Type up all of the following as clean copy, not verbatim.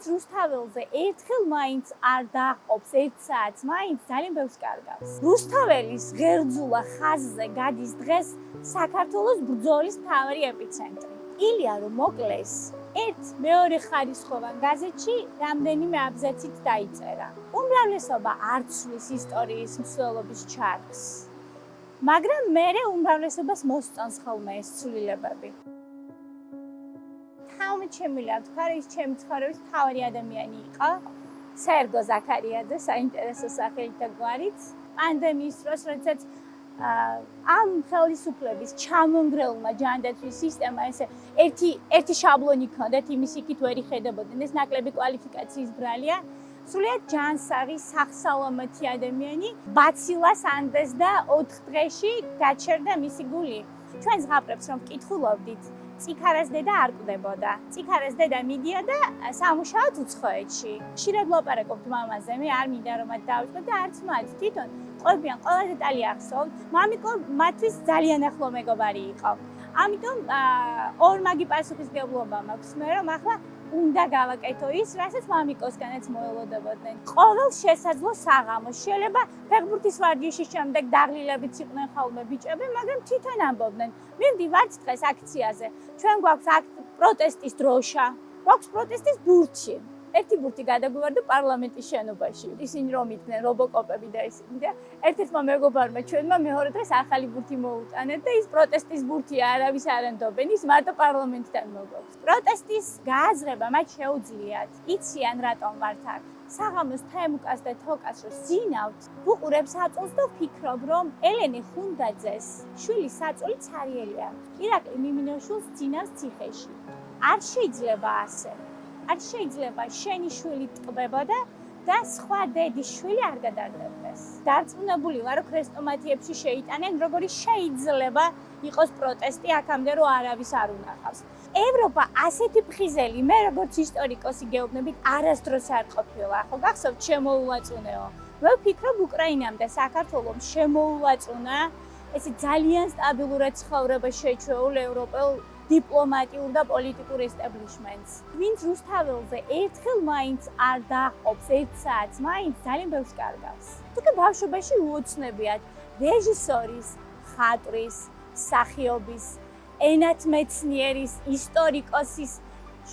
ვინც რუსთაველზე ერთხელ მაინც არ დააყობს 1 საათს მაინც ძალიან ბევრს კარგავს. რუსთაველის ღერძულა ხაზზე გადის დღეს საქართველოს ბრძოლის მთავარი ეპიცენტრი. ილია რომ მოკლეს ერთ მეორე ხარისხოვან გაზეთში რამდენიმე აბზაცით დაიწერა. უმრავლესობა არ ცვლის ისტორიის მსვლელობის ჩარგს. მაგრამ მერე უმრავლესობას მოსწონს ხოლმე ეს ცვლილებები. თავმეჩემილია თქვა, ის ჩემი ცხოვრების მთავარი ადამიანი იყო. სერგო ზაქარიაძე, საინტერესო სახელით და გვარით. პანდემიის დროს, როდესაც ამ ხელისუფლების ჩამონგრეულმა ჯანდაცვის სისტემა ესე ერთი შაბლონი ჰქონდათ, იმის იქით ვერ იხედებოდნენ, ეს ნაკლები კვალიფიკაციის ბრალია. სრულიად ჯანსაღი, სახსალამათი ადამიანი ბაცილას ანდეს და 4 დღეში გაჩერდა მისი გული. ჩვენ ზღაპრებს რომ ვკითხულობდით, წიქარას დედა არ კვდებოდა. წიქარას დედა მიდიოდა სამუშაოდ უცხოეთში. ხშირად ლაპარაკობთ მამაზე, მე არ მინდა რომ მათ დავიწყო და არც მათ თვითონ ყვებიან ყველა დეტალი ახსოვთ. მამიკო მათთვის ძალიან ახლო მეგობარი იყო. ამიტომ ორმაგი პასუხისმგებლობა მაქვს მე რომ ახლა უნდა გავაკეთო ის, რასაც მამიკოსგანაც მოელოდებოდნენ. ყოველ შესაძლო საღამოს შეიძლება ფეხბურთის ვარჯიშის შემდეგ დაღლილებით იყვნენ ხოლმე ბიჭები, მაგრამ თვითონ ამბობდნენ, მივდივართ დღეს აქციაზე. ჩვენ გვაქვს აქ პროტესტის დროშა, გვაქვს პროტესტის ბურთი. ერთი ბურთი გადაგვივარდა პარლამენტის შენობაში. ისინი რომ იყვნენ რობოკოპები და ისინი და ერთ-ერთმა მეგობარმა ჩვენმა მეორე დღეს ახალი ბურთი მოუტანეთ და ის პროტესტის ბურთია, არავის არ ენდობენ, ის მარტო პარლამენტთან მოგობს. პროტესტის გააზრება მათ შეუძლიათ. იციან რატომ ვართ აქ. საღამოს თემუკას და თოკას რო ზინავთ, ვუყურებ საწოლს და ვფიქრობ, რომ ელენე ხუნდაძეს შვილის საწოლი ცარიელი აქვს. ირაკლი მიმინოშვილს ძინავს ციხეში. არ შეიძლება ასე. არ შეიძლება შენი შვილი ტყბებოდა და სხვა დედის შვილი არ გადარდებდეს. დარწმუნებული ვარ, რომ ქრესტომატიებში შეიტანენ, როგორი შეიძლება იყოს პროტესტი აქამდე, რომ არავის არ უნახავს. ევროპა ასეთი ფხიზელი, მე როგორც ისტორიკოსი გეუბნებით, არასდროს არ ყოფილა. ხო გახსოვთ შემოუვაწუნეო. მე ვფიქრობ, უკრაინამ და საქართველომ შემოუვაწუნა ესე ძალიან სტაბილურად ცხოვრება შეჩვეულ ევროპელ დიპლომატიურ და პოლიტიკურ ესტაბლიშმენტს. ვინც რუსთაველზე ერთხელ მაინც არ დააყობს 1 საათს მაინც ძალიან ბევრს კარგავს. თუკი ბავშვობაში უოცნებიათ რეჟისორის, ხატვის, მსახიობის, ენათმეცნიერის, ისტორიკოსის,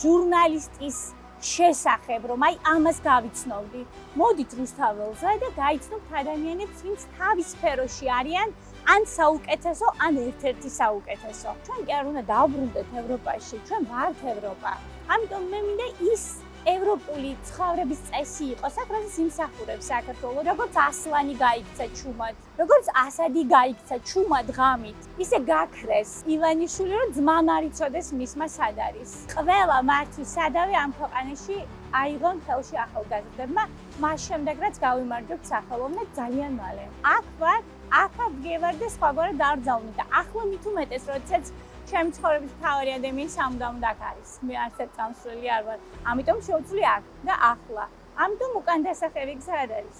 ჟურნალისტის შესახებ, რომ აი ამას გავიცნობდი. მოდით რუსთაველზე და გაიცნობთ ადამიანებს, ვინც თავის სფეროში არიან ან საუკეთესო, ან ერთ-ერთი საუკეთესო. ჩვენ კი არ უნდა დავბრუნდეთ ევროპაში, ჩვენ ვართ ევროპა. ამიტომ მე მინდა ის ევროპული ცხოვრების წესი იყოს, აქ რასაც იმსახურებს საქართველო, როგორც ასლანი გაიქცა ჩუმად, როგორც ასადი გაიქცა ჩუმად ღამით, ისე გაქრეს ივანიშვილი, რომ ძმა მარიცოდეს მისმა სად არის. ყველა მართვის სადავე ამ ქვეყანაში აიღონ ხელში ახალგაზრდებმა, მას შემდეგ რაც გავიმარჯვებთ სახელოვნად ძალიან მალე. აქ ვარ, აქა ვგევარ და სხვაგვარად დაარძალვნი და ახლა მით უმეტეს, როდესაც ჩემი ცხოვრების მთავარი ადამიანი სამუდამოდ აქ არის. მე არც ერთ წამსვლელი არ ვარ, ამიტომ შევძლი აქ და ახლა. ამიტომ უკან დასახევი გზა არ არის.